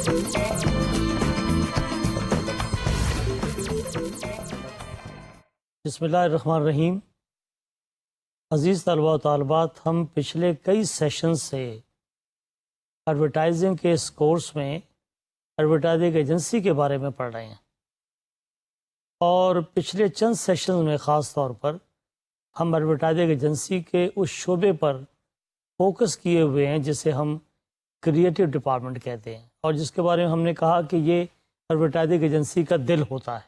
بسم اللہ الرحمن الرحیم۔ عزیز طلباء و طالبات، ہم پچھلے کئی سیشن سے ایڈورٹائزنگ کے اس کورس میں ایڈورٹائزنگ ایجنسی کے بارے میں پڑھ رہے ہیں، اور پچھلے چند سیشن میں خاص طور پر ہم ایڈورٹائزنگ ایجنسی کے اس شعبے پر فوکس کیے ہوئے ہیں جسے ہم کریٹو ڈپارٹمنٹ کہتے ہیں، اور جس کے بارے میں ہم نے کہا کہ یہ ایڈورٹائزنگ ایجنسی کا دل ہوتا ہے۔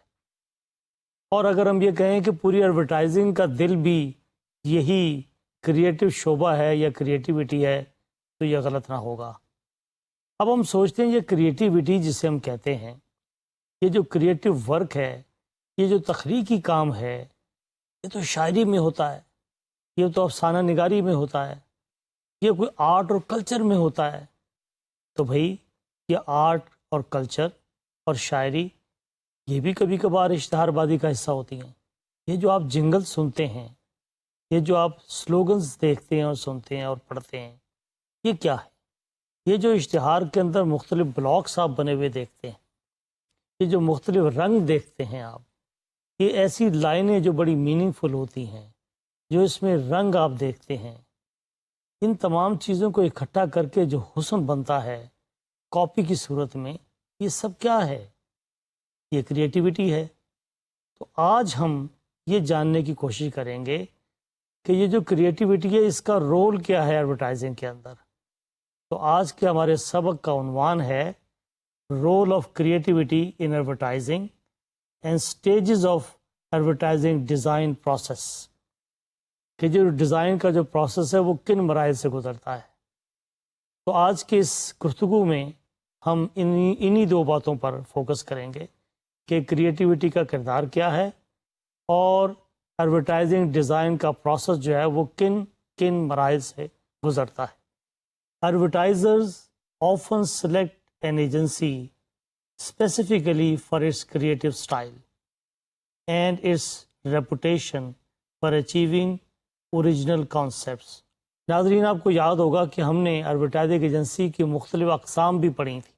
اور اگر ہم یہ کہیں کہ پوری ایڈورٹائزنگ کا دل بھی یہی کریٹو شعبہ ہے یا کریٹیوٹی ہے تو یہ غلط نہ ہوگا۔ اب ہم سوچتے ہیں یہ کریٹیوٹی جسے ہم کہتے ہیں، یہ جو کریٹو ورک ہے، یہ جو تخلیقی کام ہے، یہ تو شاعری میں ہوتا ہے، یہ تو افسانہ نگاری میں ہوتا ہے، یہ کوئی آرٹ اور کلچر میں ہوتا ہے۔ تو بھائی یہ آرٹ اور کلچر اور شاعری یہ بھی کبھی کبھار اشتہار بازی کا حصہ ہوتی ہیں۔ یہ جو آپ جنگل سنتے ہیں، یہ جو آپ سلوگنز دیکھتے ہیں اور سنتے ہیں اور پڑھتے ہیں، یہ کیا ہے؟ یہ جو اشتہار کے اندر مختلف بلاکس آپ بنے ہوئے دیکھتے ہیں، یہ جو مختلف رنگ دیکھتے ہیں آپ، یہ ایسی لائنیں جو بڑی میننگ فل ہوتی ہیں، جو اس میں رنگ آپ دیکھتے ہیں، ان تمام چیزوں کو اکٹھا کر کے جو حسن بنتا ہے کاپی کی صورت میں، یہ سب کیا ہے؟ یہ کریٹیوٹی ہے۔ تو آج ہم یہ جاننے کی کوشش کریں گے کہ یہ جو کریٹیوٹی ہے اس کا رول کیا ہے ایڈورٹائزنگ کے اندر۔ تو آج کے ہمارے سبق کا عنوان ہے role of creativity in advertising and stages of advertising design process, کہ جو ڈیزائن کا جو پروسیس ہے وہ کن مراحل سے گزرتا ہے۔ تو آج کے اس گفتگو میں ہم انہی دو باتوں پر فوکس کریں گے کہ کریٹیوٹی کا کردار کیا ہے اور ایڈورٹائزنگ ڈیزائن کا پروسیس جو ہے وہ کن کن مراحل سے گزرتا ہے۔ Advertisers often select an agency specifically for its creative style and its reputation for achieving original concepts. ناظرین، آپ کو یاد ہوگا کہ ہم نے ایڈورٹائزنگ ایجنسی کی مختلف اقسام بھی پڑھی تھیں،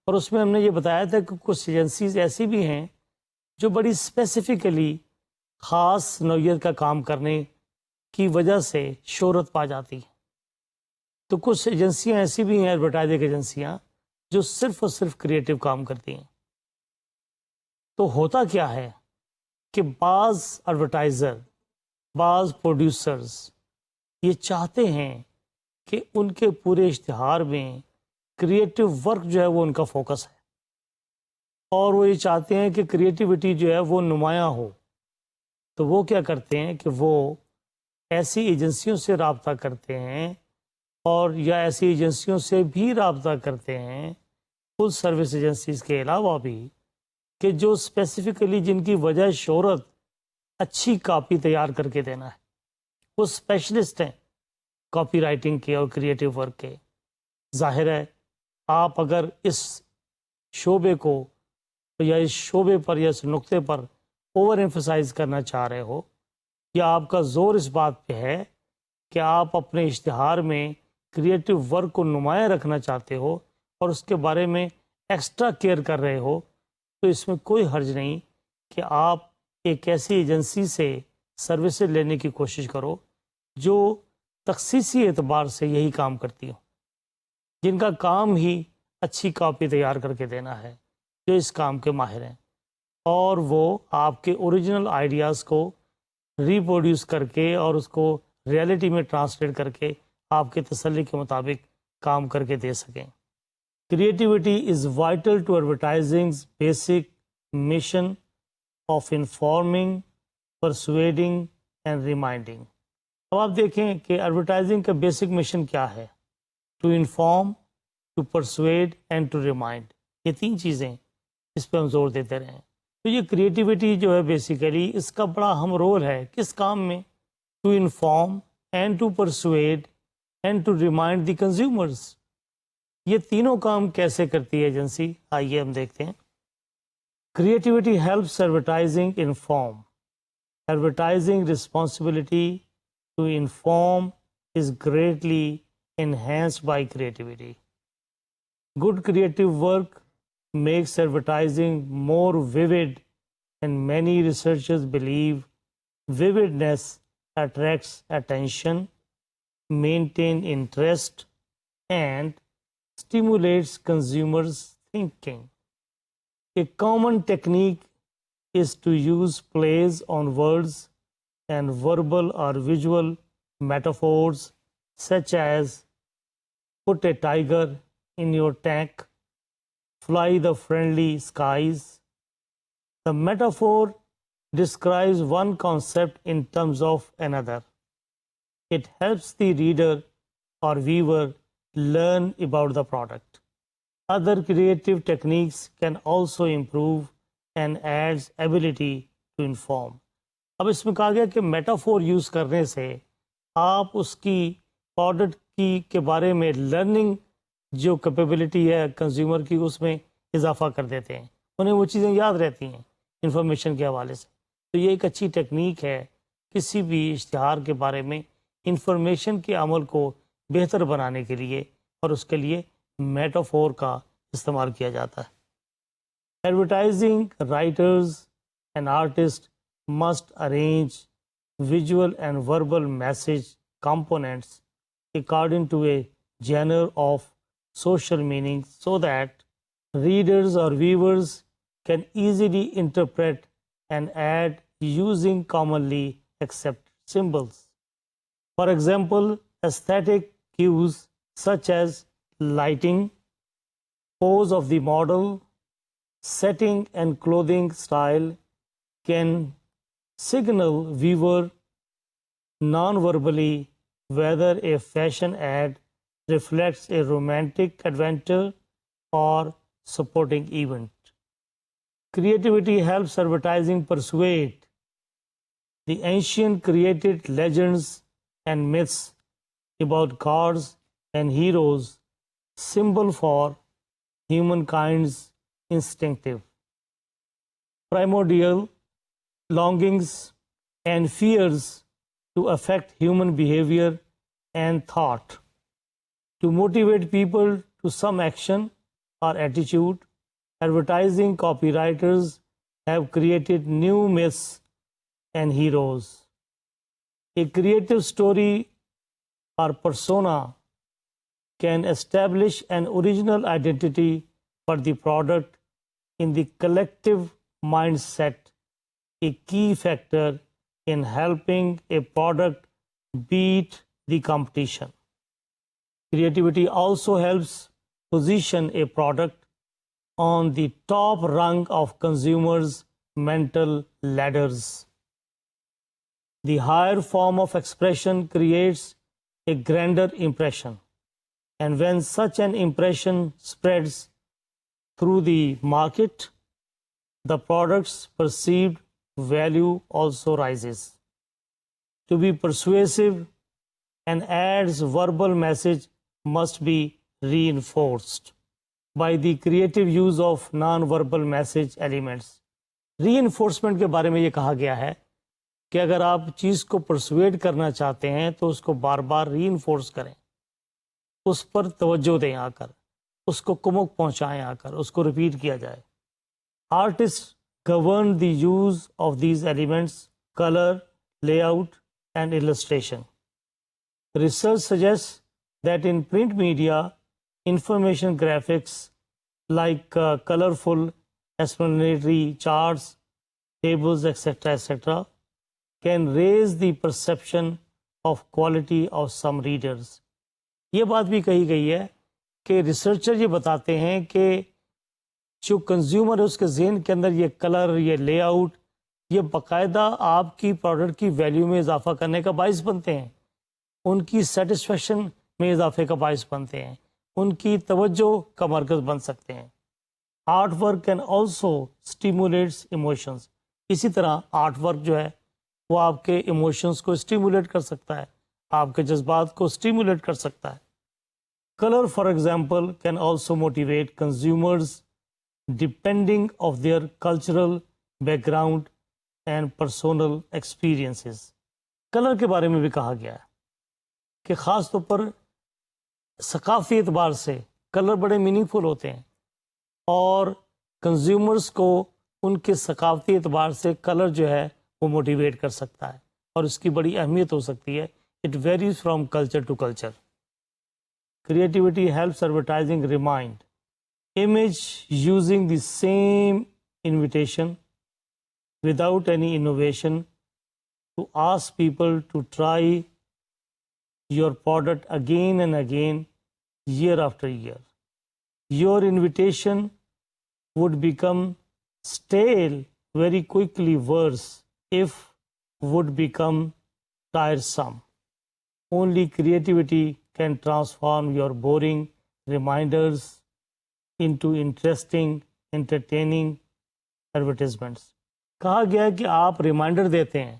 اور اس میں ہم نے یہ بتایا تھا کہ کچھ ایجنسیز ایسی بھی ہیں جو بڑی اسپیسیفکلی خاص نوعیت کا کام کرنے کی وجہ سے شہرت پا جاتی ہیں۔ تو کچھ ایجنسیاں ایسی بھی ہیں، ایڈورٹائزنگ ایجنسیاں، جو صرف اور صرف کریٹو کام کرتی ہیں۔ تو ہوتا کیا ہے کہ بعض ایڈورٹائزر، بعض پروڈیوسرز یہ چاہتے ہیں کہ ان کے پورے اشتہار میں کریٹو ورک جو ہے وہ ان کا فوکس ہے، اور وہ یہ چاہتے ہیں کہ کریٹیوٹی جو ہے وہ نمایاں ہو۔ تو وہ کیا کرتے ہیں کہ وہ ایسی ایجنسیوں سے رابطہ کرتے ہیں، اور یا ایسی ایجنسیوں سے بھی رابطہ کرتے ہیں، فل سروس ایجنسیز کے علاوہ بھی، کہ جو اسپیسیفکلی جن کی وجہ شہرت اچھی کاپی تیار کر کے دینا ہے، وہ اسپیشلسٹ ہیں کاپی رائٹنگ کے اور کریٹو ورک کے۔ ظاہر ہے آپ اگر اس شعبے کو یا اس شعبے پر یا اس نقطے پر اوور ایمفسائز کرنا چاہ رہے ہو، یا آپ کا زور اس بات پہ ہے کہ آپ اپنے اشتہار میں کریٹو ورک کو نمایاں رکھنا چاہتے ہو اور اس کے بارے میں ایکسٹرا کیئر کر رہے ہو، تو اس میں کوئی حرج نہیں کہ آپ ایک ایسی ایجنسی سے سروسز لینے کی کوشش کرو جو تخصیصی اعتبار سے یہی کام کرتی ہو، جن کا کام ہی اچھی کاپی تیار کر کے دینا ہے، جو اس کام کے ماہر ہیں، اور وہ آپ کے اوریجنل آئیڈیاز کو ریپروڈیوس کر کے اور اس کو ریئلٹی میں ٹرانسلیٹ کر کے آپ کے تسلی کے مطابق کام کر کے دے سکیں۔ Creativity is vital to advertising's basic mission of informing, persuading and reminding. اب آپ دیکھیں کہ ایڈورٹائزنگ کا بیسک مشن کیا ہے؟ To inform, to persuade and to remind. یہ تین چیزیں اس پہ ہم زور دیتے رہے ہیں۔ تو یہ کریٹیوٹی جو ہے بیسیکلی اس کا بڑا اہم رول ہے کس کام میں؟ To inform and to persuade and to remind the consumers. یہ تینوں کام کیسے کرتی ہے ایجنسی؟ آئیے ہم دیکھتے ہیں۔ Creativity helps advertising inform. Advertising responsibility to inform is greatly enhanced by creativity. Good creative work makes advertising more vivid, and many researchers believe vividness attracts attention, maintains interest, and stimulates consumers' thinking. A common technique is to use plays on words and verbal or visual metaphors such as put a tiger in your tank, fly the friendly skies. The metaphor describes one concept in terms of another. It helps the reader or viewer learn about the product. Other creative techniques can also improve and adds ability to inform. اب اس میں کہا گیا کہ metaphor use کرنے سے آپ اس کی product کی کے بارے میں لرننگ جو کیپیبلٹی ہے کنزیومر کی اس میں اضافہ کر دیتے ہیں، انہیں وہ چیزیں یاد رہتی ہیں انفارمیشن کے حوالے سے. تو یہ ایک اچھی ٹیکنیک ہے کسی بھی اشتہار کے بارے میں انفارمیشن کے عمل کو بہتر بنانے کے لیے، اور اس کے لیے میٹافور کا استعمال کیا جاتا ہے. Advertising writers and artist must arrange visual and verbal message components according to a genre of social meaning so that readers or viewers can easily interpret and add using commonly accepted symbols. For example, aesthetic cues such as lighting, pose of the model, setting and clothing style can signal viewer non-verbally whether a fashion ad reflects a romantic adventure or supporting event. Creativity helps advertising persuade. The ancient created legends and myths about gods and heroes, symbol for humankind's instinctive, primordial longings and fears to affect human behavior and thought, to motivate people to some action or attitude. Advertising copywriters have created new myths and heroes. A creative story or persona can establish an original identity for the product in the collective mindset, a key factor in helping a product beat the competition. Creativity also helps position a product on the top rung of consumers' mental ladders. The higher form of expression creates a grander impression, and when such an impression spreads through the market, the product's perceived value also rises. To be persuasive, an ad's verbal message must be reinforced by the creative use of non-verbal message elements. Reinforcement کے بارے میں یہ کہا گیا ہے کہ اگر آپ چیز کو پرسویڈ کرنا چاہتے ہیں تو اس کو بار بار ری انفورس کریں، اس پر توجہ دیں، آ کر اس کو کمک پہنچائیں، آ کر اس کو ریپیٹ کیا جائے. Artist govern the use of these elements, color, layout, and illustration. Research suggests that in print media, information graphics like colorful explanatory charts, tables, etc., can raise the perception of quality of some readers. یہ بات بھی کہی گئی ہے کہ researcher یہ بتاتے ہیں کہ جو کنزیومر ہے اس کے ذہن کے اندر یہ کلر، یہ لے آؤٹ، یہ باقاعدہ آپ کی پروڈکٹ کی ویلیو میں اضافہ کرنے کا باعث بنتے ہیں، ان کی سیٹسفیکشن میں اضافے کا باعث بنتے ہیں، ان کی توجہ کا مرکز بن سکتے ہیں. Art work can also stimulates emotions. اسی طرح آرٹ ورک جو ہے وہ آپ کے ایموشنز کو اسٹیمولیٹ کر سکتا ہے، آپ کے جذبات کو اسٹیمولیٹ کر سکتا ہے. Colour for example can also motivate consumers depending of their cultural background and personal experiences. Colour کے بارے میں بھی کہا گیا ہے کہ خاص طور پر ثقافتی اعتبار سے کلر بڑے میننگ فل ہوتے ہیں، اور کنزیومرز کو ان کے ثقافتی اعتبار سے کلر جو ہے وہ موٹیویٹ کر سکتا ہے، اور اس کی بڑی اہمیت ہو سکتی ہے. It varies from culture to culture. Creativity helps advertising remind image using the same invitation without any innovation to ask people to try your product again and again, year after year. Your invitation would become stale very quickly, worse if would become tiresome. Only creativity can transform your boring reminders into interesting, entertaining advertisements. کہا گیا ہے کہ آپ reminder دیتے ہیں،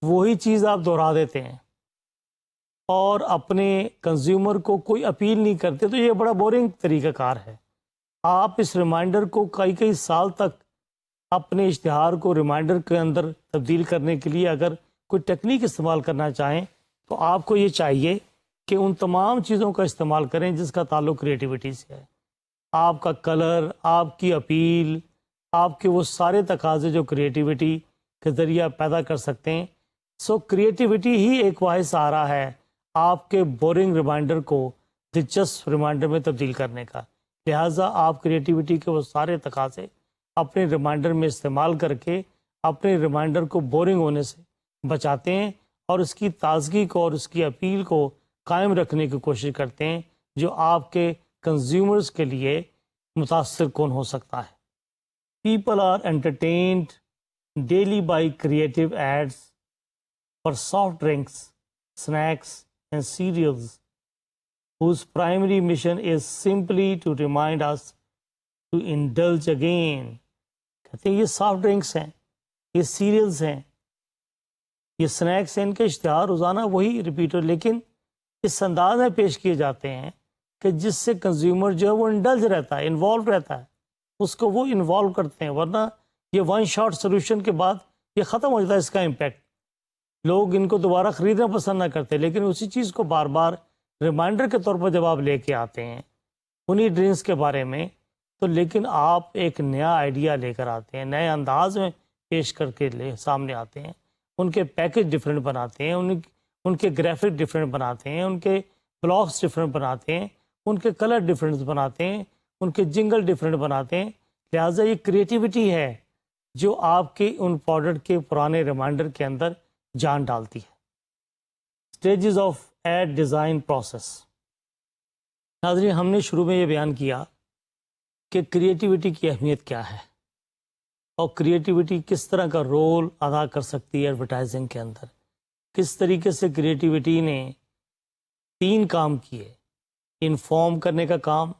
وہی چیز آپ دہرا دیتے ہیں اور اپنے کنزیومر کو کوئی اپیل نہیں کرتے، تو یہ بڑا بورنگ طریقہ کار ہے. آپ اس ریمائنڈر کو کئی سال تک اپنے اشتہار کو ریمائنڈر کے اندر تبدیل کرنے کے لیے اگر کوئی ٹیکنیک استعمال کرنا چاہیں تو آپ کو یہ چاہیے کہ ان تمام چیزوں کا استعمال کریں جس کا تعلق کریٹیوٹی سے ہے. آپ کا کلر، آپ کی اپیل، آپ کے وہ سارے تقاضے جو کریٹیوٹی کے ذریعہ پیدا کر سکتے ہیں. سو کریٹیوٹی ہی ایک واحد سہارا ہے آپ کے بورنگ ریمائنڈر کو دلچسپ ریمائنڈر میں تبدیل کرنے کا. لہٰذا آپ کریٹیوٹی کے وہ سارے تقاضے اپنے ریمائنڈر میں استعمال کر کے اپنے ریمائنڈر کو بورنگ ہونے سے بچاتے ہیں اور اس کی تازگی کو اور اس کی اپیل کو قائم رکھنے کی کوشش کرتے ہیں جو آپ کے کنزیومرز کے لیے متاثر کن ہو سکتا ہے. People are entertained daily by creative ads for soft drinks, snacks and cereals whose primary mission is simply to remind us to indulge again. کہتے ہیں یہ سافٹ ڈرنکس ہیں، یہ سیریلز ہیں، یہ سنیکس ہیں، ان کے اشتہار روزانہ وہی ریپیٹر لیکن اس انداز میں پیش کیے جاتے ہیں کہ جس سے کنزیومر جو ہے وہ انڈلج رہتا ہے، انوالو رہتا ہے، اس کو وہ انوالو کرتے ہیں. ورنہ یہ ون شاٹ سولوشن کے بعد یہ ختم ہو جاتا ہے اس کا امپیکٹ. لوگ ان کو دوبارہ خریدنا پسند نہ کرتے، لیکن اسی چیز کو بار بار ریمائنڈر کے طور پر جب آپ لے کے آتے ہیں انہی ڈرنکس کے بارے میں، تو لیکن آپ ایک نیا آئیڈیا لے کر آتے ہیں، نئے انداز میں پیش کر کے سامنے آتے ہیں. ان کے پیکج ڈفرینٹ بناتے ہیں، ان کے گرافک ڈفرینٹ بناتے ہیں، ان کے بلاگس ڈفرینٹ بناتے ہیں، ان کے کلر ڈفرینٹ بناتے ہیں، ان کے جنگل ڈفرینٹ بناتے ہیں. لہٰذا یہ کریٹیوٹی ہے جو آپ کے ان پروڈکٹ کے پرانے ریمائنڈر کے اندر جان ڈالتی ہے. Stages of ad design process. ناظرین، ہم نے شروع میں یہ بیان کیا کہ کریٹیوٹی کی اہمیت کیا ہے اور کریٹیوٹی کس طرح کا رول ادا کر سکتی ہے ایڈورٹائزنگ کے اندر. کس طریقے سے کریٹیوٹی نے 3 کام کیے. انفارم کرنے کا کام،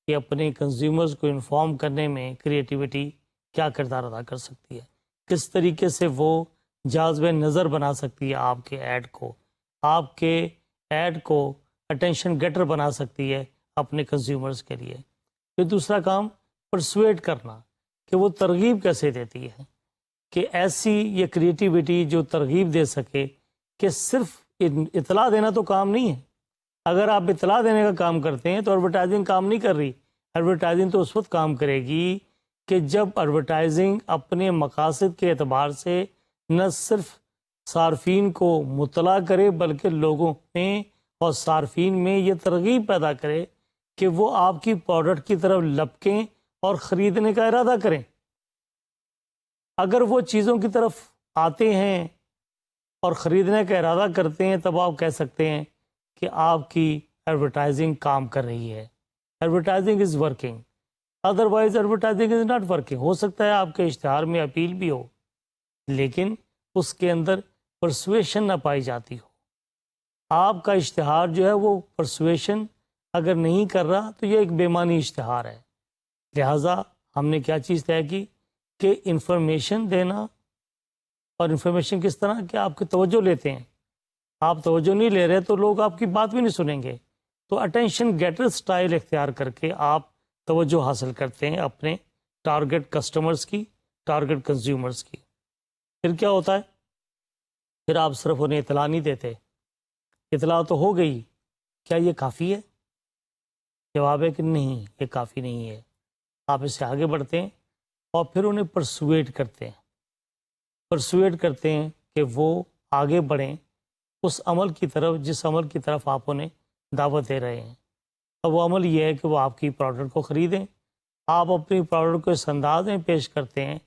کہ اپنے کنزیومرز کو انفارم کرنے میں کریٹیوٹی کیا کردار ادا کر سکتی ہے، کس طریقے سے وہ جاذب نظر بنا سکتی ہے آپ کے ایڈ کو، آپ کے ایڈ کو اٹینشن گیٹر بنا سکتی ہے اپنے کنزیومرز کے لیے. پھر دوسرا کام پرسویٹ کرنا، کہ وہ ترغیب کیسے دیتی ہے، کہ ایسی یہ کریٹیوٹی جو ترغیب دے سکے کہ صرف اطلاع دینا تو کام نہیں ہے. اگر آپ اطلاع دینے کا کام کرتے ہیں تو ایڈورٹائزنگ کام نہیں کر رہی. ایڈورٹائزنگ تو اس وقت کام کرے گی کہ جب ایڈورٹائزنگ اپنے مقاصد کے اعتبار سے نہ صرف صارفین کو مطلع کرے بلکہ لوگوں میں اور صارفین میں یہ ترغیب پیدا کرے کہ وہ آپ کی پروڈکٹ کی طرف لپکیں اور خریدنے کا ارادہ کریں. اگر وہ چیزوں کی طرف آتے ہیں اور خریدنے کا ارادہ کرتے ہیں تب آپ کہہ سکتے ہیں کہ آپ کی ایڈورٹائزنگ کام کر رہی ہے. Advertising is working, otherwise advertising is not working. ہو سکتا ہے آپ کے اشتہار میں اپیل بھی ہو لیکن اس کے اندر پرسویشن نہ پائی جاتی ہو. آپ کا اشتہار جو ہے وہ پرسویشن اگر نہیں کر رہا تو یہ ایک بے معنی اشتہار ہے. لہٰذا ہم نے کیا چیز طے کی کہ انفارمیشن دینا، اور انفارمیشن کس طرح کہ آپ کی توجہ لیتے ہیں. آپ توجہ نہیں لے رہے تو لوگ آپ کی بات بھی نہیں سنیں گے. تو اٹینشن گیٹر سٹائل اختیار کر کے آپ توجہ حاصل کرتے ہیں اپنے ٹارگٹ کسٹمرز کی، ٹارگٹ کنزیومرز کی. پھر کیا ہوتا ہے؟ پھر آپ صرف انہیں اطلاع نہیں دیتے. اطلاع تو ہو گئی، کیا یہ کافی ہے؟ جواب ہے کہ نہیں، یہ کافی نہیں ہے. آپ اس سے آگے بڑھتے ہیں اور پھر انہیں پرسویٹ کرتے ہیں کہ وہ آگے بڑھیں اس عمل کی طرف جس عمل کی طرف آپ انہیں دعوت دے رہے ہیں. اور وہ عمل یہ ہے کہ وہ آپ کی پروڈکٹ کو خریدیں. آپ اپنی پروڈکٹ کو اس انداز میں پیش کرتے ہیں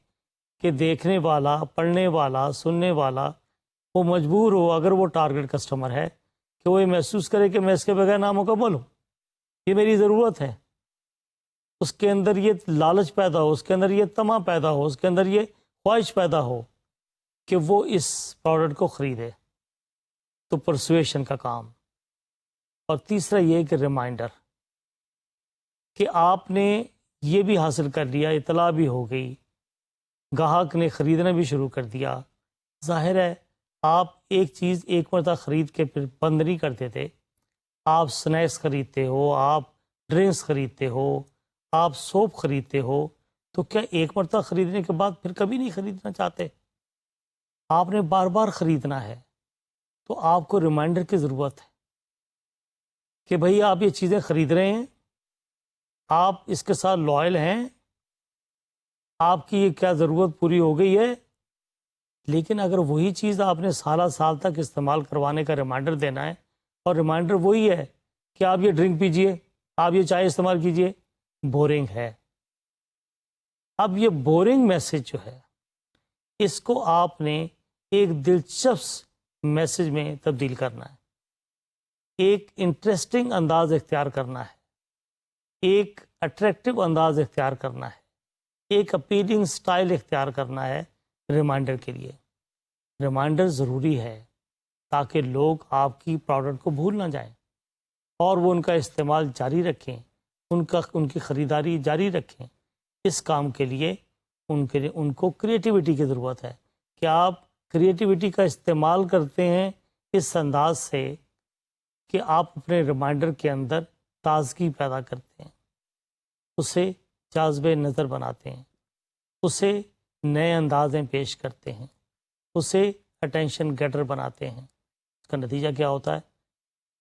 کہ دیکھنے والا، پڑھنے والا، سننے والا وہ مجبور ہو، اگر وہ ٹارگٹ کسٹمر ہے، کہ وہ یہ محسوس کرے کہ میں اس کے بغیر نامکمل ہوں، یہ میری ضرورت ہے. اس کے اندر یہ لالچ پیدا ہو، اس کے اندر یہ طمع پیدا ہو، اس کے اندر یہ خواہش پیدا ہو کہ وہ اس پروڈکٹ کو خریدے. تو پرسویشن کا کام. اور تیسرا یہ کہ ریمائنڈر، کہ آپ نے یہ بھی حاصل کر لیا، اطلاع بھی ہو گئی، گاہک نے خریدنا بھی شروع کر دیا. ظاہر ہے آپ ایک چیز ایک مرتبہ خرید کے پھر بند نہیں کرتے تھے. آپ سنیکس خریدتے ہو، آپ ڈرنکس خریدتے ہو، آپ سوپ خریدتے ہو، تو کیا ایک مرتبہ خریدنے کے بعد پھر کبھی نہیں خریدنا چاہتے؟ آپ نے بار بار خریدنا ہے. تو آپ کو ریمائنڈر کی ضرورت ہے کہ بھئی آپ یہ چیزیں خرید رہے ہیں، آپ اس کے ساتھ لائل ہیں، آپ کی یہ کیا ضرورت پوری ہو گئی ہے. لیکن اگر وہی چیز آپ نے سالہ سال تک استعمال کروانے کا ریمائنڈر دینا ہے، اور ریمائنڈر وہی ہے کہ آپ یہ ڈرنک پیجئے، آپ یہ چائے استعمال کیجئے، بورنگ ہے. اب یہ بورنگ میسج جو ہے، اس کو آپ نے ایک دلچسپ میسج میں تبدیل کرنا ہے، ایک انٹرسٹنگ انداز اختیار کرنا ہے، ایک اٹریکٹیو انداز اختیار کرنا ہے، ایک اپیلنگ سٹائل اختیار کرنا ہے ریمائنڈر کے لیے. ریمائنڈر ضروری ہے تاکہ لوگ آپ کی پروڈکٹ کو بھول نہ جائیں اور وہ ان کا استعمال جاری رکھیں، ان کی خریداری جاری رکھیں. اس کام کے لیے ان کو کریٹیوٹی کی ضرورت ہے کہ آپ کریٹیوٹی کا استعمال کرتے ہیں اس انداز سے کہ آپ اپنے ریمائنڈر کے اندر تازگی پیدا کرتے ہیں، اسے جاذب نظر بناتے ہیں، اسے نئے انداز میں پیش کرتے ہیں، اسے اٹینشن گیٹر بناتے ہیں. اس کا نتیجہ کیا ہوتا ہے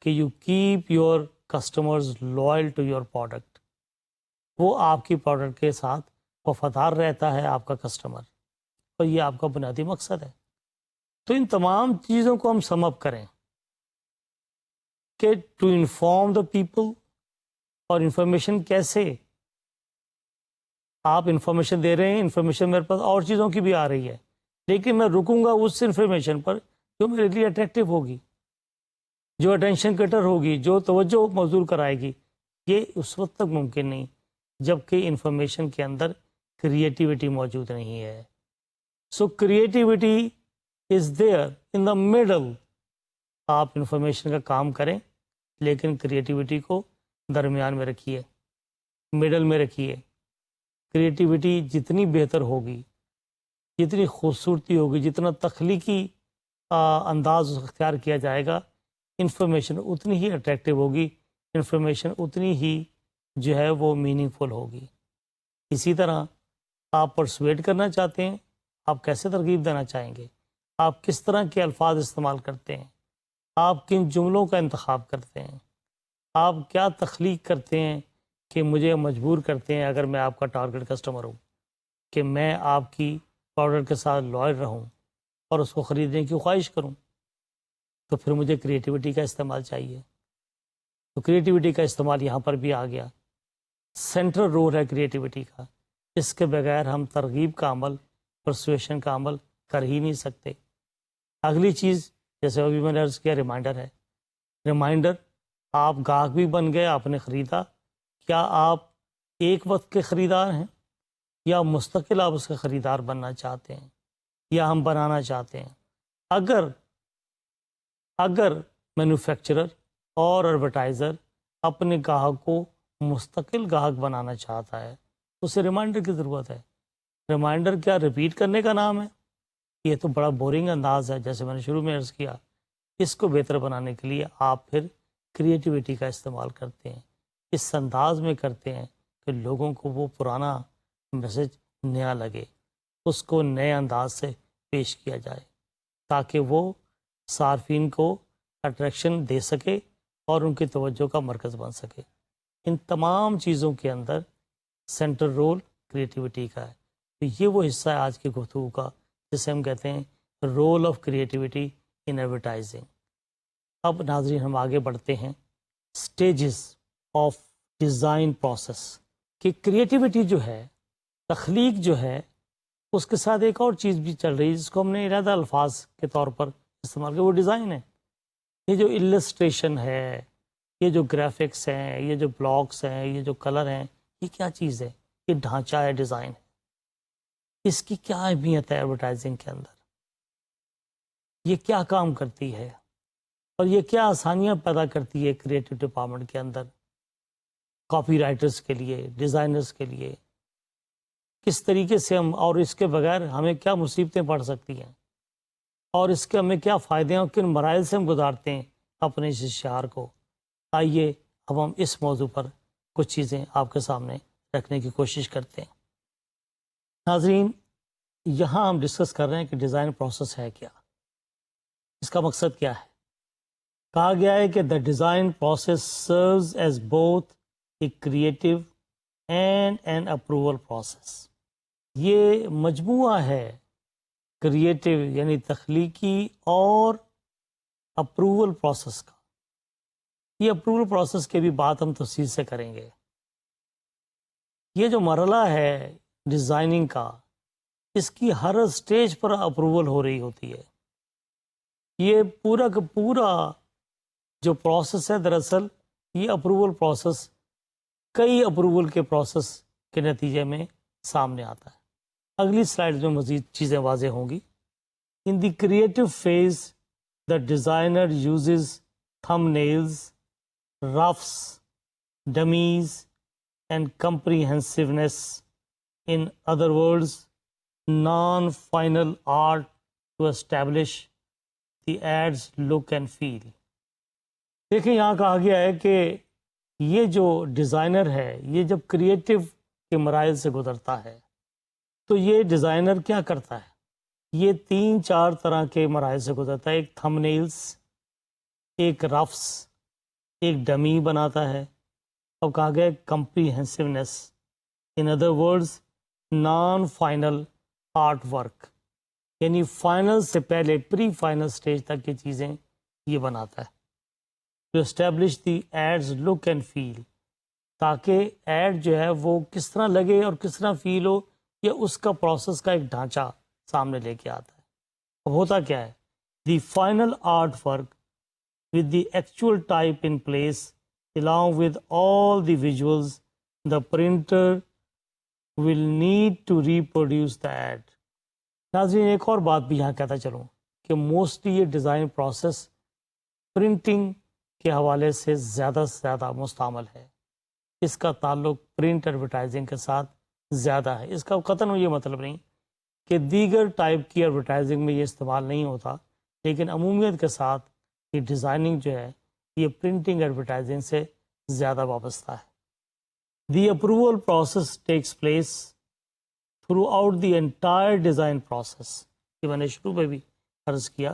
کہ you keep your customers loyal to your product. وہ آپ کی پروڈکٹ کے ساتھ وفادار رہتا ہے، آپ کا کسٹمر، اور یہ آپ کا بنیادی مقصد ہے. تو ان تمام چیزوں کو ہم سم اپ کریں کہ ٹو انفارم دا پیپل. اور انفارمیشن کیسے؟ آپ انفارمیشن دے رہے ہیں، انفارمیشن میرے پاس اور چیزوں کی بھی آ رہی ہے، لیکن میں رکوں گا اس انفارمیشن پر جو میرے لیے اٹریکٹیو ہوگی، جو اٹینشن گیٹر ہوگی، جو توجہ مبذول کرائے گی. یہ اس وقت تک ممکن نہیں جب کہ انفارمیشن کے اندر کریٹیوٹی موجود نہیں ہے. So creativity is there in the middle. آپ انفارمیشن کا کام کریں لیکن کریٹیوٹی کو درمیان میں رکھیے، میڈل میں رکھیے. کریٹیوٹی جتنی بہتر ہوگی، جتنی خوبصورتی ہوگی، جتنا تخلیقی انداز اختیار کیا جائے گا، انفارمیشن اتنی ہی اٹریکٹیو ہوگی، انفارمیشن اتنی ہی جو ہے وہ میننگ فل ہوگی. اسی طرح آپ پرسویٹ کرنا چاہتے ہیں، آپ کیسے ترغیب دینا چاہیں گے؟ آپ کس طرح کے الفاظ استعمال کرتے ہیں؟ آپ کن جملوں کا انتخاب کرتے ہیں؟ آپ کیا تخلیق کرتے ہیں کہ مجھے مجبور کرتے ہیں، اگر میں آپ کا ٹارگٹ کسٹمر ہوں، کہ میں آپ کی پروڈکٹ کے ساتھ لوئل رہوں اور اس کو خریدنے کی خواہش کروں؟ تو پھر مجھے کریٹیوٹی کا استعمال چاہیے. تو کریٹیوٹی کا استعمال یہاں پر بھی آ گیا. سینٹرل رول ہے کریٹیوٹی کا. اس کے بغیر ہم ترغیب کا عمل، پرسویشن کا عمل کر ہی نہیں سکتے. اگلی چیز جیسے ابھی میں نے عرض کیا، ریمائنڈر ہے. ریمائنڈر، آپ گاہک بھی بن گئے، آپ نے خریدا. کیا آپ ایک وقت کے خریدار ہیں یا مستقل آپ اس کے خریدار بننا چاہتے ہیں یا ہم بنانا چاہتے ہیں؟ اگر مینوفیکچرر اور ایڈورٹائزر اپنے گاہک کو مستقل گاہک بنانا چاہتا ہے تو اسے ریمائنڈر کی ضرورت ہے. ریمائنڈر کیا ریپیٹ کرنے کا نام ہے؟ یہ تو بڑا بورنگ انداز ہے، جیسے میں نے شروع میں عرض کیا. اس کو بہتر بنانے کے لیے آپ پھر کریٹیوٹی کا استعمال کرتے ہیں، اس انداز میں کرتے ہیں کہ لوگوں کو وہ پرانا میسج نیا لگے، اس کو نئے انداز سے پیش کیا جائے تاکہ وہ صارفین کو اٹریکشن دے سکے اور ان کی توجہ کا مرکز بن سکے. ان تمام چیزوں کے اندر سینٹرل رول کریٹیوٹی کا ہے. تو یہ وہ حصہ ہے آج کی گفتگو کا جسے ہم کہتے ہیں role of creativity in advertising. اب ناظرین ہم آگے بڑھتے ہیں سٹیجز آف ڈیزائن پروسیس کہ کریٹیوٹی جو ہے، تخلیق جو ہے، اس کے ساتھ ایک اور چیز بھی چل رہی ہے جس کو ہم نے ارادہ الفاظ کے طور پر استعمال کیا، وہ ڈیزائن ہے. یہ جو السٹریشن ہے، یہ جو گرافکس ہیں، یہ جو بلاکس ہیں، یہ جو کلر ہیں، یہ کیا چیز ہے؟ یہ ڈھانچہ ہے، ڈیزائن ہے. اس کی کیا اہمیت ہے ایڈورٹائزنگ کے اندر؟ یہ کیا کام کرتی ہے اور یہ کیا آسانیاں پیدا کرتی ہے کریٹو ڈپارٹمنٹ کے اندر، کاپی رائٹرز کے لیے، ڈیزائنرز کے لیے؟ کس طریقے سے ہم، اور اس کے بغیر ہمیں کیا مصیبتیں پڑ سکتی ہیں، اور اس کے ہمیں کیا فائدے ہیں اور کن مراحل سے ہم گزارتے ہیں اپنے اس اشتہار کو؟ آئیے اب ہم اس موضوع پر کچھ چیزیں آپ کے سامنے رکھنے کی کوشش کرتے ہیں. ناظرین، یہاں ہم ڈسکس کر رہے ہیں کہ ڈیزائن پروسیس ہے کیا، اس کا مقصد کیا ہے. کہا گیا ہے کہ the design process serves as both a creative and an approval process. یہ مجموعہ ہے کریٹو یعنی تخلیقی اور اپروول پروسیس کا. یہ اپروول پروسیس کے بھی بات ہم تفصیل سے کریں گے. یہ جو مرحلہ ہے ڈیزائننگ کا، اس کی ہر سٹیج پر اپروول ہو رہی ہوتی ہے. یہ پورا کا پورا جو پروسیس ہے، دراصل یہ اپروول پروسیس کئی اپروول کے پروسیس کے نتیجے میں سامنے آتا ہے. اگلی سلائیڈ میں مزید چیزیں واضح ہوں گی. In the creative phase the designer uses thumbnails, roughs, dummies and comprehensives. In other words non final art to establish the ad's look and feel. دیکھیں یہاں کہا گیا ہے کہ یہ جو ڈیزائنر ہے، یہ جب کریٹو کے مراحل سے گزرتا ہے تو یہ ڈیزائنر کیا کرتا ہے؟ یہ 3-4 طرح کے مراحل سے گزرتا ہے. ایک تھم نیلز، ایک رفس، ایک ڈمی بناتا ہے، اور کہا گیا comprehensiveness. In other words non final art work, یعنی فائنل سے پہلے پری فائنل سٹیج تک کی چیزیں یہ بناتا ہے. To establish the ad's look and feel, تاکہ ایڈ جو ہے وہ کس طرح لگے اور کس طرح فیل ہو، یہ اس کا پروسیس کا ایک ڈھانچہ سامنے لے کے آتا ہے. اب ہوتا کیا ہے؟ The final art work with the actual type in place along with all the visuals, the printer will need to reproduce the ad. ناظرین ایک اور بات بھی یہاں کہتا چلوں کہ موسٹلی یہ ڈیزائن پروسیس پرنٹنگ کے حوالے سے زیادہ مستعمل ہے. اس کا تعلق پرنٹ ایڈورٹائزنگ کے ساتھ زیادہ ہے. اس کا قطعاً یہ مطلب نہیں کہ دیگر ٹائپ کی ایڈورٹائزنگ میں یہ استعمال نہیں ہوتا، لیکن عمومیت کے ساتھ یہ ڈیزائننگ جو ہے یہ پرنٹنگ ایڈورٹائزنگ سے زیادہ وابستہ ہے. The approval process takes place through out the entire design process. یہ میں نے شروع میں بھی عرض کیا.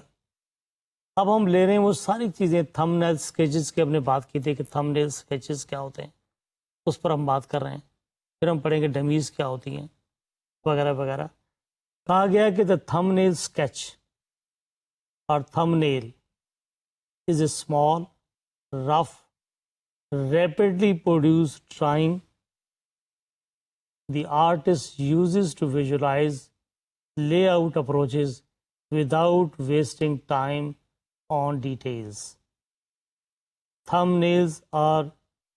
اب ہم لے رہے ہیں وہ ساری چیزیں. تھم نیل اسکیچز کی ہم نے بات کی تھی کہ تھم نیل اسکیچز کیا ہوتے ہیں، اس پر ہم بات کر رہے ہیں. پھر ہم پڑھیں گے ڈمیز کیا ہوتی ہیں وغیرہ وغیرہ. کہا گیا کہ دا تھم نیل اسکیچ اور تھم نیل is a small, rough, rapidly produced drawing the artist uses to visualize layout approaches without wasting time on details. Thumbnails are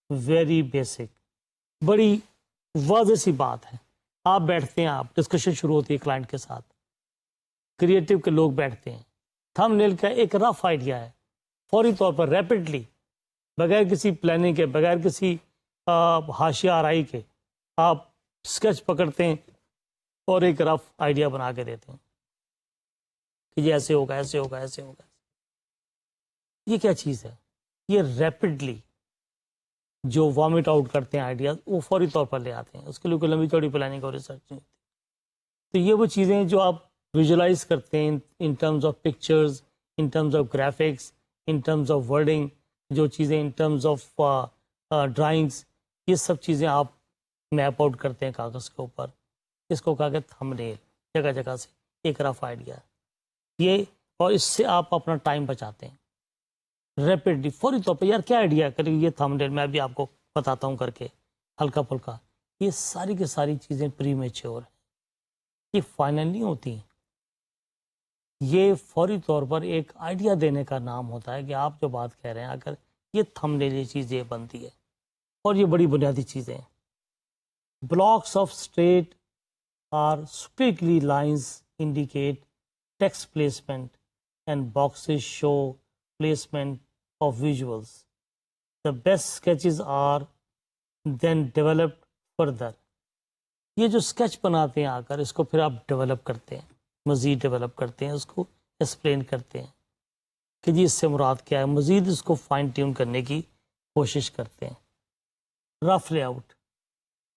very basic. بڑی واضح سی بات ہے. آپ بیٹھتے ہیں، آپ ڈسکشن شروع ہوتی ہے کلائنٹ کے ساتھ، کریٹو کے لوگ بیٹھتے ہیں. تھم نیل کا ایک رف آئیڈیا ہے، فوری طور پر ریپڈلی، بغیر کسی پلاننگ کے، بغیر کسی حاشیہ آرائی کے، آپ اسکیچ پکڑتے ہیں اور ایک رف آئیڈیا بنا کے دیتے ہیں کہ یہ ایسے ہوگا، ایسے ہوگا، ایسے ہوگا. یہ کیا چیز ہے؟ یہ ریپڈلی جو وامٹ آؤٹ کرتے ہیں آئیڈیاز، وہ فوری طور پر لے آتے ہیں. اس کے لیے کوئی لمبی چوڑی پلاننگ اور ریسرچ نہیں ہوتی. تو یہ وہ چیزیں جو آپ ویژولائز کرتے ہیں in terms of pictures, in terms of graphics, in terms of wording, جو چیزیں ان ٹرمز آف ڈرائنگس، یہ سب چیزیں آپ میپ آؤٹ کرتے ہیں کاغذ کے اوپر. اس کو کہا کہ تھم نیل, جگہ جگہ سے ایک رف آئیڈیا یہ, اور اس سے آپ اپنا ٹائم بچاتے ہیں ریپڈلی, فوری طور پہ. یار کیا آئیڈیا کریں, یہ تھم نیل میں بھی آپ کو بتاتا ہوں کر کے ہلکا پھلکا. یہ ساری کی ساری چیزیں پری میچور ہیں, یہ فائنل نہیں ہوتی. یہ فوری طور پر ایک آئیڈیا دینے کا نام ہوتا ہے کہ آپ جو بات کہہ رہے ہیں اگر یہ تھم نیل یہ چیز یہ بنتی ہے. اور یہ بڑی بنیادی چیزیں ہیں. Blocks of straight or squiggly lines indicate text placement and boxes show placement of visuals. The best sketches are then developed further. یہ جو اسکیچ بناتے ہیں آ کر اس کو پھر آپ ڈیولپ کرتے ہیں, مزید ڈیولپ کرتے ہیں, اس کو ایکسپلین کرتے ہیں کہ جی اس سے مراد کیا ہے, مزید اس کو فائن ٹیون کرنے کی کوشش کرتے ہیں. Rough layout.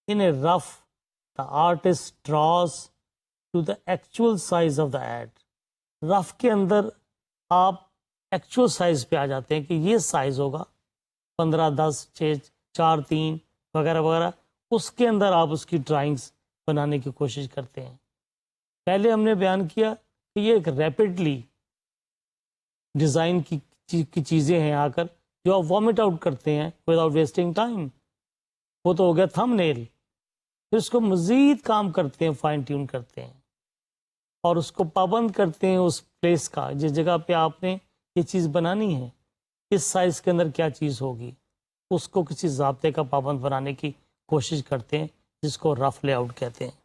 In a rough the artist draws to the actual size of the ad. Rough کے اندر آپ ایکچوئل سائز پہ آ جاتے ہیں کہ یہ سائز ہوگا 15, 10, 6, 4, 3 وغیرہ وغیرہ. اس کے اندر آپ اس کی ڈرائنگس بنانے کی کوشش کرتے ہیں. پہلے ہم نے بیان کیا کہ یہ ایک ریپڈلی ڈیزائن کی چیزیں ہیں آ کر جو آپ وامٹ آؤٹ کرتے ہیں وداؤٹ ویسٹنگ ٹائم. وہ تو ہو گیا تھم نیل. پھر اس کو مزید کام کرتے ہیں, فائن ٹیون کرتے ہیں اور اس کو پابند کرتے ہیں اس پلیس کا, جس جگہ پہ آپ نے یہ چیز بنانی ہے اس سائز کے اندر کیا چیز ہوگی, اس کو کسی ضابطے کا پابند بنانے کی کوشش کرتے ہیں جس کو رف لے آؤٹ کہتے ہیں.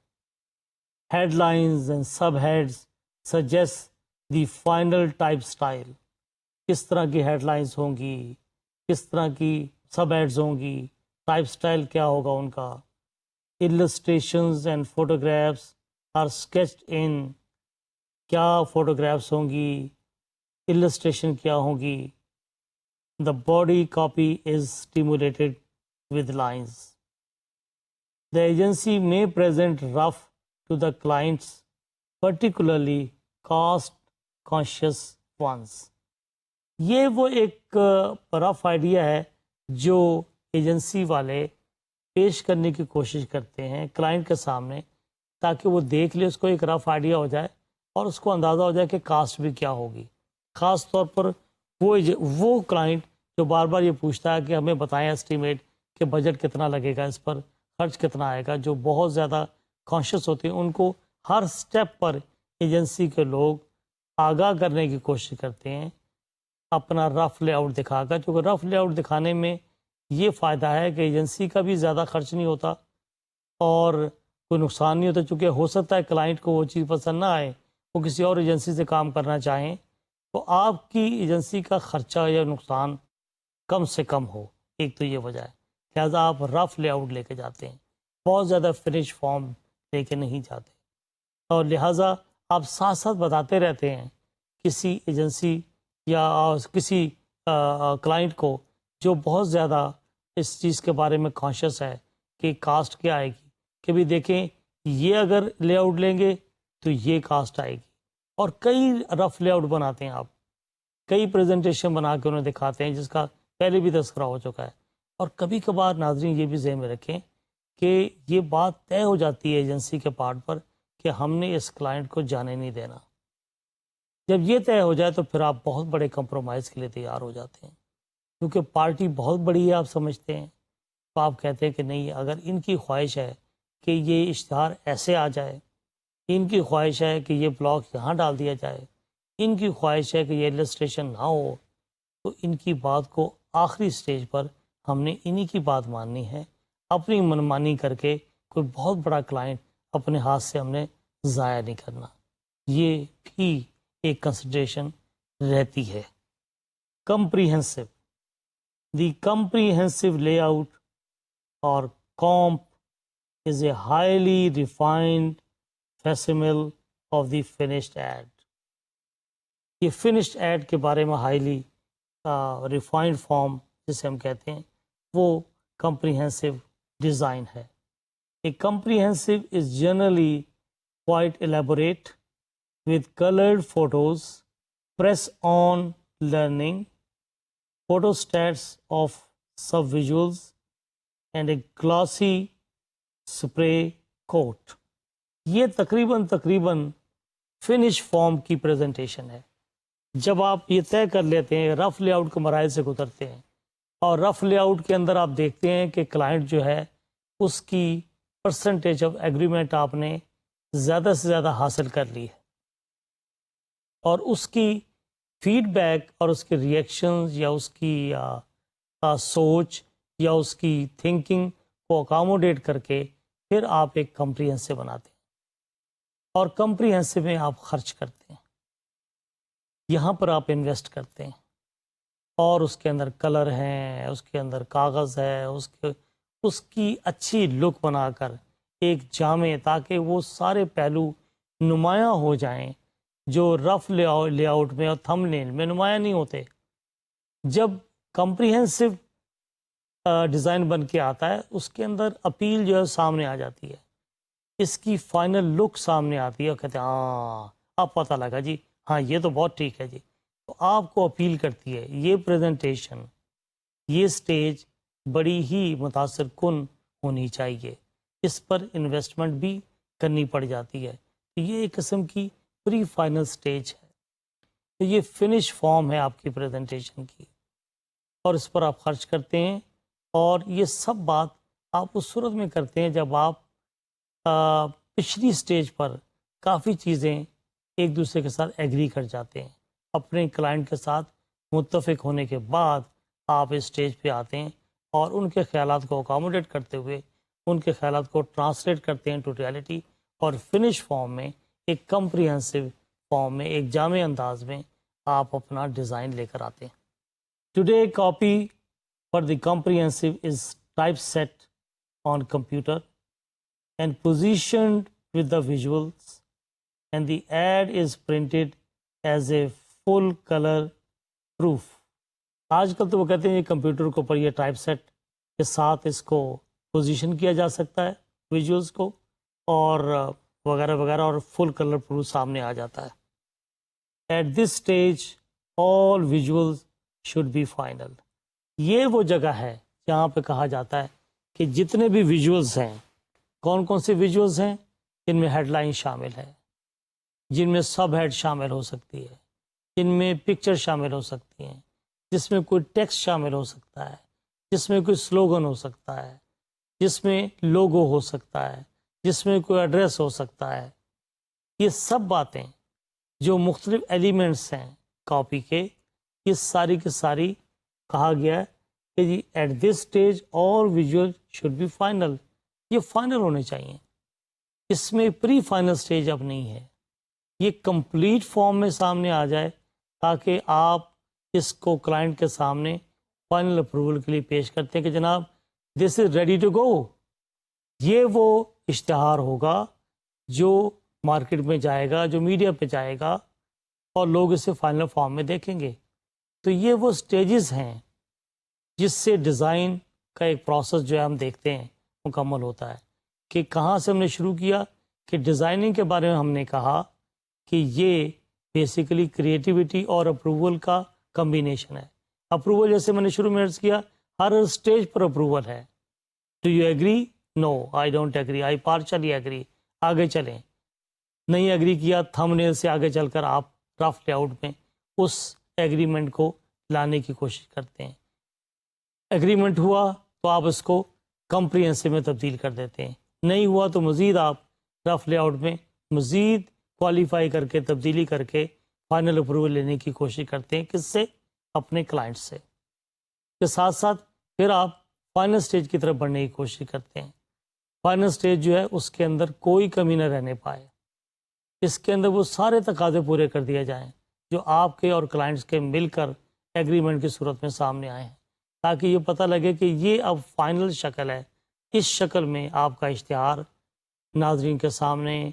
Headlines and subheads suggest the final type style. کس طرح کی ہیڈ لائنز ہوں گی, کس طرح کی سب ہیڈز ہوں گی, ٹائپ اسٹائل کیا ہوگا ان کا. illustrations and photographs are sketched in. کیا فوٹوگرافس ہوں گی, illustration کیا ہوں گی. The body copy is stimulated with lines. The agency may present rough to the clients, particularly cost conscious ones. یہ وہ ایک رف آئیڈیا ہے جو ایجنسی والے پیش کرنے کی کوشش کرتے ہیں کلائنٹ کے سامنے, تاکہ وہ دیکھ لے, اس کو ایک رف آئیڈیا ہو جائے اور اس کو اندازہ ہو جائے کہ کاسٹ بھی کیا ہوگی. خاص طور پر وہ کلائنٹ جو بار بار یہ پوچھتا ہے کہ ہمیں بتائیں اسٹیمیٹ کہ بجٹ کتنا لگے گا, اس پر خرچ کتنا آئے گا, جو بہت زیادہ کانشیس ہوتے ہیں ان کو ہر سٹیپ پر ایجنسی کے لوگ آگاہ کرنے کی کوشش کرتے ہیں اپنا رف لے آؤٹ دکھا کر. کیونکہ رف لے آؤٹ دکھانے میں یہ فائدہ ہے کہ ایجنسی کا بھی زیادہ خرچ نہیں ہوتا اور کوئی نقصان نہیں ہوتا, چونکہ ہو سکتا ہے کلائنٹ کو وہ چیز پسند نہ آئے, وہ کسی اور ایجنسی سے کام کرنا چاہیں, تو آپ کی ایجنسی کا خرچہ یا نقصان کم سے کم ہو. ایک تو یہ وجہ ہے, لہٰذا آپ رف لے آؤٹ لے کے جاتے ہیں, بہت زیادہ فنش فارم لے کے نہیں جاتے, اور لہٰذا آپ ساتھ ساتھ بتاتے رہتے ہیں کسی ایجنسی یا کسی کلائنٹ کو جو بہت زیادہ اس چیز کے بارے میں کانشیس ہے کہ کاسٹ کیا آئے گی, کہ بھی دیکھیں یہ اگر لے آؤٹ لیں گے تو یہ کاسٹ آئے گی. اور کئی رف لے آؤٹ بناتے ہیں آپ, کئی پریزنٹیشن بنا کے انہیں دکھاتے ہیں جس کا پہلے بھی تذکرہ ہو چکا ہے. اور کبھی کبھار ناظرین یہ بھی ذہن میں رکھیں کہ یہ بات طے ہو جاتی ہے ایجنسی کے پارٹ پر کہ ہم نے اس کلائنٹ کو جانے نہیں دینا. جب یہ طے ہو جائے تو پھر آپ بہت بڑے کمپرومائز کے لیے تیار ہو جاتے ہیں, کیونکہ پارٹی بہت بڑی ہے آپ سمجھتے ہیں, تو آپ کہتے ہیں کہ نہیں, اگر ان کی خواہش ہے کہ یہ اشتہار ایسے آ جائے, ان کی خواہش ہے کہ یہ بلاک یہاں ڈال دیا جائے, ان کی خواہش ہے کہ یہ السٹریشن نہ ہو, تو ان کی بات کو آخری سٹیج پر ہم نے انہی کی بات ماننی ہے. اپنی منمانی کر کے کوئی بہت بڑا کلائنٹ اپنے ہاتھ سے ہم نے ضائع نہیں کرنا. یہ بھی ایک کنسیڈریشن رہتی ہے. کمپریہنسو. دی کمپریہنسو لے آؤٹ اور comp is a highly refined facsimile of the finished ad. یہ finished ad کے بارے میں highly refined form جسے ہم کہتے ہیں وہ comprehensive design ہے. A comprehensive is generally quite elaborate with colored photos, press on learning, photostats of subvisuals, and a glossy spray coat. یہ تقریباً فنش فارم کی پریزنٹیشن ہے. جب آپ یہ طے کر لیتے ہیں، رف لے آؤٹ کے مراحل سے گزرتے ہیں، اور رف لے آؤٹ کے اندر آپ دیکھتے ہیں کہ کلائنٹ جو ہے اس کی پرسنٹیج آف ایگریمنٹ آپ نے زیادہ سے زیادہ حاصل کر لی ہے، اور اس کی فیڈ بیک اور اس کے ریئیکشنز یا اس کی سوچ یا اس کی تھنکنگ کو اکاموڈیٹ کر کے پھر آپ ایک کمپریہنسو بناتے ہیں، اور کمپریہنسو میں آپ خرچ کرتے ہیں، یہاں پر آپ انویسٹ کرتے ہیں، اور اس کے اندر کلر ہیں، اس کے اندر کاغذ ہے، اس کی اچھی لک بنا کر ایک جامع، تاکہ وہ سارے پہلو نمایاں ہو جائیں جو رف لے آؤٹ میں اور تھم نیل میں نمایاں نہیں ہوتے. جب کمپریہنسو ڈیزائن بن کے آتا ہے، اس کے اندر اپیل جو ہے سامنے آ جاتی ہے، اس کی فائنل لک سامنے آتی ہے، اور کہتے ہیں ہاں اب پتہ لگا جی، ہاں یہ تو بہت ٹھیک ہے جی. تو آپ کو اپیل کرتی ہے یہ پریزنٹیشن، یہ سٹیج بڑی ہی متاثر کن ہونی چاہیے، اس پر انویسٹمنٹ بھی کرنی پڑ جاتی ہے. تو یہ ایک قسم کی پری فائنل سٹیج ہے. تو یہ فنش فارم ہے آپ کی پریزنٹیشن کی، اور اس پر آپ خرچ کرتے ہیں، اور یہ سب بات آپ اس صورت میں کرتے ہیں جب آپ پچھلی سٹیج پر کافی چیزیں ایک دوسرے کے ساتھ ایگری کر جاتے ہیں. اپنے کلائنٹ کے ساتھ متفق ہونے کے بعد آپ اس سٹیج پہ آتے ہیں، اور ان کے خیالات کو اکاموڈیٹ کرتے ہوئے ان کے خیالات کو ٹرانسلیٹ کرتے ہیں ٹو ریالٹی، اور فنش فارم میں ایک کمپریہنسو فارم میں ایک جامع انداز میں آپ اپنا ڈیزائن لے کر آتے ہیں. Today copy for the comprehensive is typeset on computer and positioned with the visuals, and the ad is printed as a full color proof. آج کل تو وہ کہتے ہیں یہ کمپیوٹر کے اوپر یہ ٹائپ سیٹ کے ساتھ اس کو پوزیشن کیا جا سکتا ہے ویژولس کو، اور وغیرہ وغیرہ، اور فل کلر پروف سامنے آ جاتا ہے. At this stage all visuals should be final. یہ وہ جگہ ہے جہاں پہ کہا جاتا ہے کہ جتنے بھی ویژولز ہیں، کون کون سے ویژولز ہیں؟ جن میں ہیڈ لائن شامل ہے، جن میں سب ہیڈ شامل ہو سکتی ہے، جن میں پکچر شامل ہو سکتی ہیں، جس میں کوئی ٹیکسٹ شامل ہو سکتا ہے، جس میں کوئی سلوگن ہو سکتا ہے، جس میں لوگو ہو سکتا ہے، جس میں کوئی ایڈریس ہو سکتا ہے. یہ سب باتیں جو مختلف ایلیمنٹس ہیں کاپی کے، یہ ساری کی ساری کہا گیا ہے کہ جی at this stage all visuals should be final. یہ فائنل ہونے چاہیے، اس میں پری فائنل اسٹیج اب نہیں ہے. یہ کمپلیٹ فارم میں سامنے آ جائے تاکہ آپ اس کو کلائنٹ کے سامنے فائنل اپروول کے لیے پیش کرتے ہیں کہ جناب دس از ریڈی ٹو گو. یہ وہ اشتہار ہوگا جو مارکیٹ میں جائے گا، جو میڈیا پہ جائے گا، اور لوگ اسے فائنل فارم میں دیکھیں گے. تو یہ وہ سٹیجز ہیں جس سے ڈیزائن کا ایک پروسیس جو ہے ہم دیکھتے ہیں مکمل ہوتا ہے. کہ کہاں سے ہم نے شروع کیا کہ ڈیزائننگ کے بارے میں ہم نے کہا کہ یہ بیسیکلی کریٹیوٹی اور اپروول کا کمبینیشن ہے. اپروول جیسے میں نے شروع میں عرض کیا، ہر سٹیج پر اپروول ہے. Do you agree? No I don't agree, I partially agree. آگے چلیں. نہیں ایگری کیا، تھم نیل سے آگے چل کر آپ رف لے آؤٹ میں اس ایگریمنٹ کو لانے کی کوشش کرتے ہیں. ایگریمنٹ ہوا تو آپ اس کو کمپریہنسو میں تبدیل کر دیتے ہیں. نہیں ہوا تو مزید آپ رف لے آؤٹ میں مزید کوالیفائی کر کے، تبدیلی کر کے فائنل اپروول لینے کی کوشش کرتے ہیں. کس سے؟ اپنے کلائنٹ سے. کے ساتھ ساتھ پھر آپ فائنل سٹیج کی طرف بڑھنے کی کوشش کرتے ہیں. فائنل سٹیج جو ہے اس کے اندر کوئی کمی نہ رہنے پائے، اس کے اندر وہ سارے تقاضے پورے کر دیے جائیں جو آپ کے اور کلائنٹس کے مل کر ایگریمنٹ کی صورت میں سامنے آئے ہیں، تاکہ یہ پتہ لگے کہ یہ اب فائنل شکل ہے. اس شکل میں آپ کا اشتہار ناظرین کے سامنے،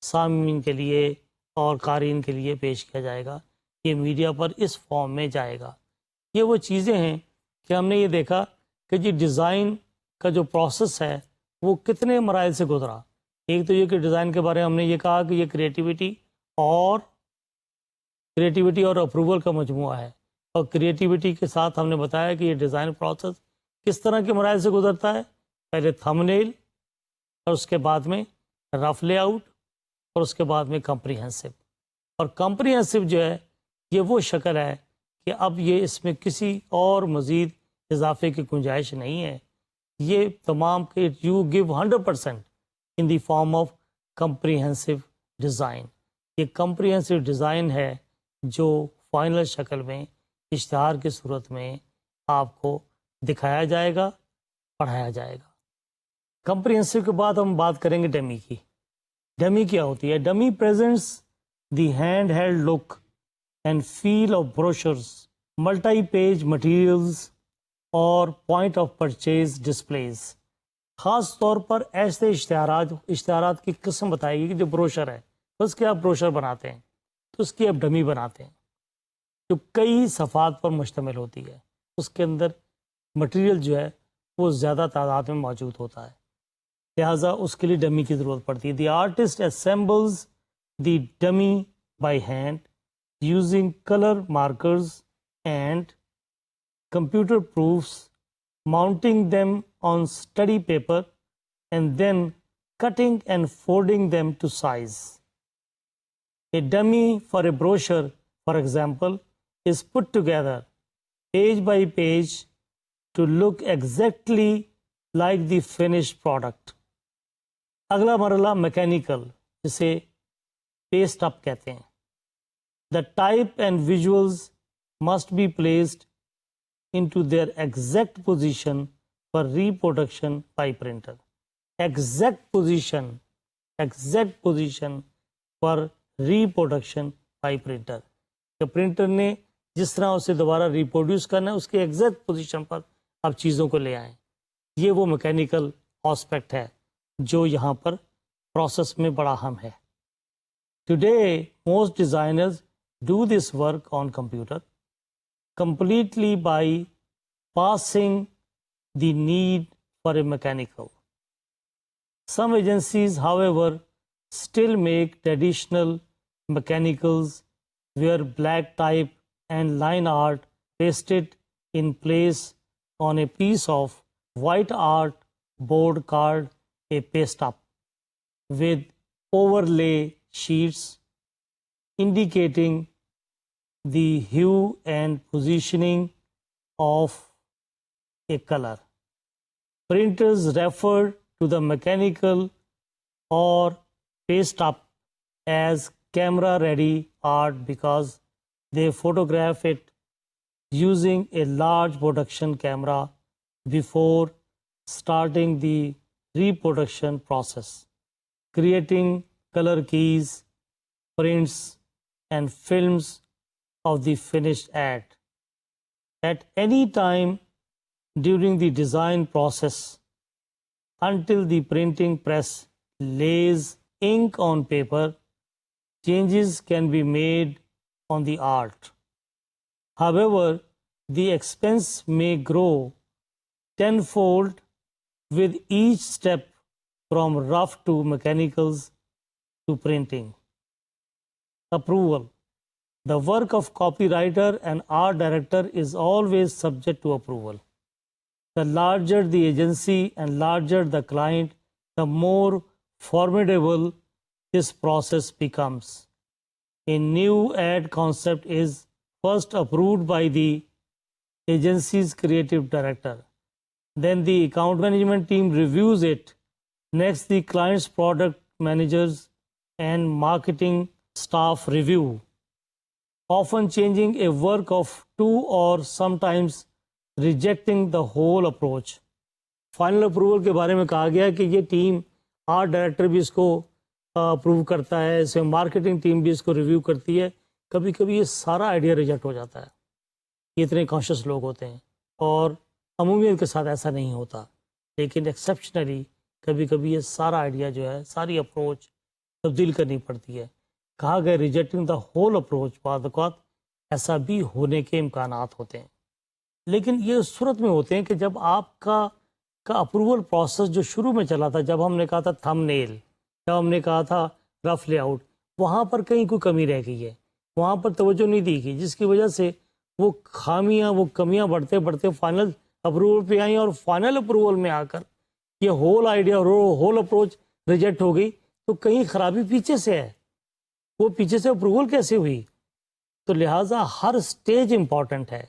سامعین کے لیے اور قارئین کے لیے پیش کیا جائے گا. یہ میڈیا پر اس فارم میں جائے گا. یہ وہ چیزیں ہیں کہ ہم نے یہ دیکھا کہ جی ڈیزائن کا جو پروسیس ہے وہ کتنے مراحل سے گزرا. ایک تو یہ کہ ڈیزائن کے بارے میں ہم نے یہ کہا کہ یہ کریٹیوٹی اور اپروول کا مجموعہ ہے، اور کریٹیوٹی کے ساتھ ہم نے بتایا کہ یہ ڈیزائن پروسیس کس طرح کے مراحل سے گزرتا ہے. پہلے تھم نیل اور اس کے بعد میں رف لے آؤٹ اور اس کے بعد میں کمپریہنسو. اور کمپریہنسو جو ہے یہ وہ شکل ہے کہ اب یہ اس میں کسی اور مزید اضافے کی گنجائش نہیں ہے. یہ تمام کہ you give 100% in the form of comprehensive design. یہ کمپریہنسو ڈیزائن ہے جو فائنل شکل میں اشتہار کی صورت میں آپ کو دکھایا جائے گا، پڑھایا جائے گا. کمپریہنسو کے بعد ہم بات کریں گے ڈمی کی. ڈمی کیا ہوتی ہے؟ Dummy presents the handheld look and feel of brochures, multi page materials اور پوائنٹ آف پرچیز ڈسپلیز. خاص طور پر ایسے اشتہارات کی قسم بتائے گی کہ جو بروشر ہے، اس کے آپ بروشر بناتے ہیں تو اس کی آپ ڈمی بناتے ہیں جو کئی صفحات پر مشتمل ہوتی ہے. اس کے اندر مٹیریل جو ہے وہ زیادہ تعداد میں موجود ہوتا ہے، لہٰذا اس کے لیے ڈمی کی ضرورت پڑتی ہے. The artist assembles the dummy by hand using colour markers and computer proofs, mounting them on study paper and then cutting and folding them to size. A dummy for a brochure, for example, is put together page by page to look exactly like the finished product. اگلا مرحلہ mechanical, جسے paste اپ کہتے ہیں. The type and visuals must be placed into their exact position for reproduction by printer. Exact position for reproduction by printer. کہ printer نے جس طرح اسے دوبارہ ریپروڈیوس کرنا ہے اس کے ایگزیکٹ پوزیشن پر آپ چیزوں کو لے آئیں. یہ وہ میکینیکل آسپیکٹ ہے جو یہاں پر پروسیس میں بڑا اہم ہے. Today most designers do this work on computer completely by passing the need for a mechanical. Some agencies, however, still make traditional mechanicals where black type and line art pasted in place on a piece of white art board called a paste up with overlay sheets indicating the hue and positioning of a color. Printers refer to the mechanical or paste up as camera ready art because they photograph it using a large production camera before starting the reproduction process, creating color keys, prints and films of the finished ad. At any time during the design process until the printing press lays ink on paper, changes can be made on the art. However, the expense may grow tenfold with each step from rough to mechanicals to printing. Approval. The work of copywriter and art director is always subject to approval. The larger the agency and larger the client, the more formidable this process becomes. A new ad concept is first approved by the agency's creative director. Then the account management team reviews it. Next, the client's product managers and marketing staff review, often changing a work of two or sometimes rejecting the whole approach. Final approval کے بارے میں کہا گیا کہ یہ team art director بھی اس کو approve کرتا ہے، اسے مارکیٹنگ ٹیم بھی اس کو ریویو کرتی ہے. کبھی کبھی یہ سارا آئیڈیا ریجیکٹ ہو جاتا ہے. یہ اتنے کانشیس لوگ ہوتے ہیں اور عمومیت کے ساتھ ایسا نہیں ہوتا، لیکن ایکسیپشنلی کبھی کبھی یہ سارا آئیڈیا جو ہے، ساری اپروچ تبدیل کرنی پڑتی ہے. کہا گیا ریجیکٹنگ دا ہول اپروچ، بعض اوقات ایسا بھی ہونے کے امکانات ہوتے ہیں. لیکن یہ اس صورت میں ہوتے ہیں کہ جب آپ کا اپروول پروسیس جو شروع میں چلا تھا، جب ہم نے کہا تھا تھم نیل، جب ہم نے کہا تھا رف لے آؤٹ، وہاں پر کہیں کوئی کمی رہ گئی ہے، وہاں پر توجہ نہیں دی گئی، جس کی وجہ سے وہ خامیاں، وہ کمیاں بڑھتے بڑھتے فائنل اپروول پہ آئیں اور فائنل اپروول میں آ کر یہ ہول آئیڈیا اور ہول اپروچ ریجیکٹ ہو گئی تو کہیں خرابی پیچھے سے ہے، وہ پیچھے سے اپروول کیسے ہوئی؟ تو لہٰذا ہر سٹیج امپورٹنٹ ہے.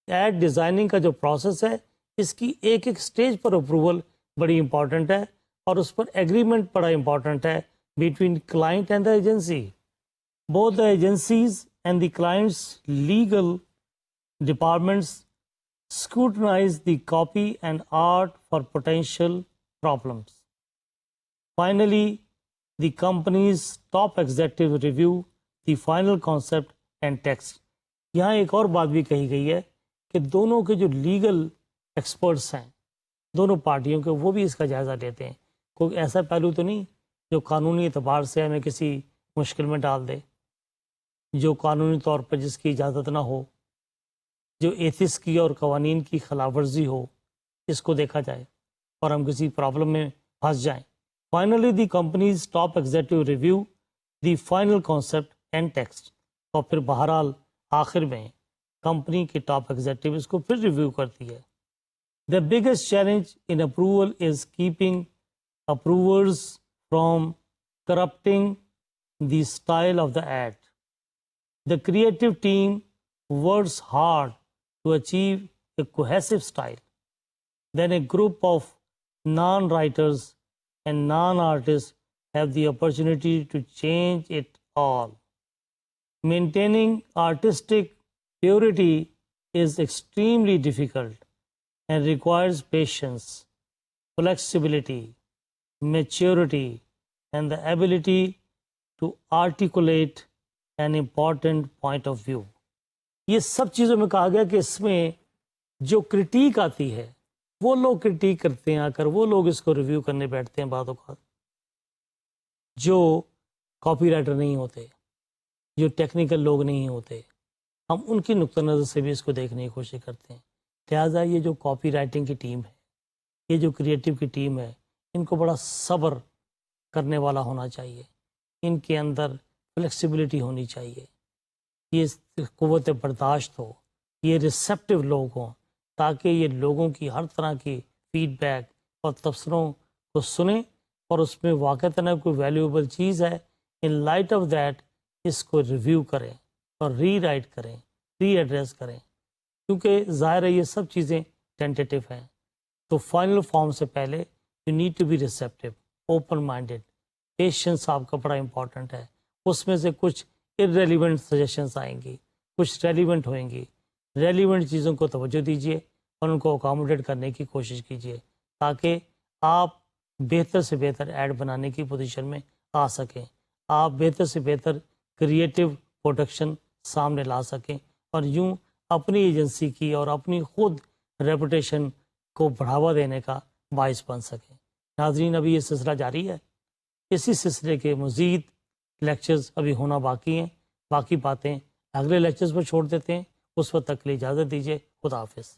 ایڈ ڈیزائننگ کا جو پروسیس ہے اس کی ایک ایک سٹیج پر اپروول بڑی امپورٹنٹ ہے، اور اس پر ایگریمنٹ بڑا امپورٹنٹ ہے between client and the agency. Both the agencies and the clients legal departments scrutinize the copy and art for potential problems. Finally, the company's top executive review the final concept and text. یہاں ایک اور بات بھی کہی گئی ہے کہ دونوں کے جو لیگل ایکسپرٹس ہیں دونوں پارٹیوں کے، وہ بھی اس کا جائزہ لیتے ہیں. کوئی ایسا پہلو تو نہیں جو قانونی اعتبار سے ہمیں کسی مشکل میں ڈال دے، جو قانونی طور پر جس کی اجازت نہ ہو، جو ایتھکس کی اور قوانین کی خلاف ورزی ہو، اس کو دیکھا جائے اور ہم کسی پرابلم میں پھنس جائیں. Finally the companies top executive review the final concept and text. اور پھر بہرحال آخر میں کمپنی کے ٹاپ ایگزیکٹو اس کو پھر ریویو کرتی ہے. The biggest challenge in approval is keeping approvers from corrupting the style of the ad. The creative team works hard to achieve a cohesive style. Then a group of non-writers and non-artists have the opportunity to change it all. Maintaining artistic purity is extremely difficult and requires patience, flexibility, maturity, and the ability to articulate an important point of view. یہ سب چیزوں میں کہا گیا کہ اس میں جو critic آتی ہے وہ لوگ کرٹیک کرتے ہیں، آ کر وہ لوگ اس کو ریویو کرنے بیٹھتے ہیں بعض اوقات جو کاپی رائٹر نہیں ہوتے، جو ٹیکنیکل لوگ نہیں ہوتے. ہم ان کی نقطہ نظر سے بھی اس کو دیکھنے کی کوشش کرتے ہیں. لہٰذا یہ جو کاپی رائٹنگ کی ٹیم ہے، یہ جو کریٹو کی ٹیم ہے، ان کو بڑا صبر کرنے والا ہونا چاہیے، ان کے اندر فلیکسیبلٹی ہونی چاہیے، یہ قوت برداشت ہو، یہ ریسیپٹیو لوگ ہوں، تاکہ یہ لوگوں کی ہر طرح کی فیڈ بیک اور تبصروں کو سنیں اور اس میں واقعتاً کوئی ویلیوبل چیز ہے، ان لائٹ آف دیٹ اس کو ریویو کریں اور ری رائٹ کریں، ری ایڈریس کریں. کیونکہ ظاہر ہے یہ سب چیزیں ٹینٹیٹو ہیں، تو فائنل فارم سے پہلے you need to be receptive, open minded. Patience آپ کا بڑا امپورٹنٹ ہے. اس میں سے کچھ irrelevant سجیشنس آئیں گی، کچھ ریلیونٹ ہوئیں گی. ریلیونٹ چیزوں کو توجہ دیجیے اور ان کو اکاموڈیٹ کرنے کی کوشش کیجیے تاکہ آپ بہتر سے بہتر ایڈ بنانے کی پوزیشن میں آ سکیں، آپ بہتر سے بہتر کریٹو پروڈکشن سامنے لا سکیں، اور یوں اپنی ایجنسی کی اور اپنی خود ریپوٹیشن کو بڑھاوا دینے کا باعث بن سکیں. ناظرین، ابھی یہ سلسلہ جاری ہے، اسی سلسلے کے مزید لیکچرز ابھی ہونا باقی ہیں. باقی باتیں اگلے لیکچرز پر چھوڑ دیتے ہیں. اس وقت تک کے لیے اجازت دیجیے. خدا حافظ.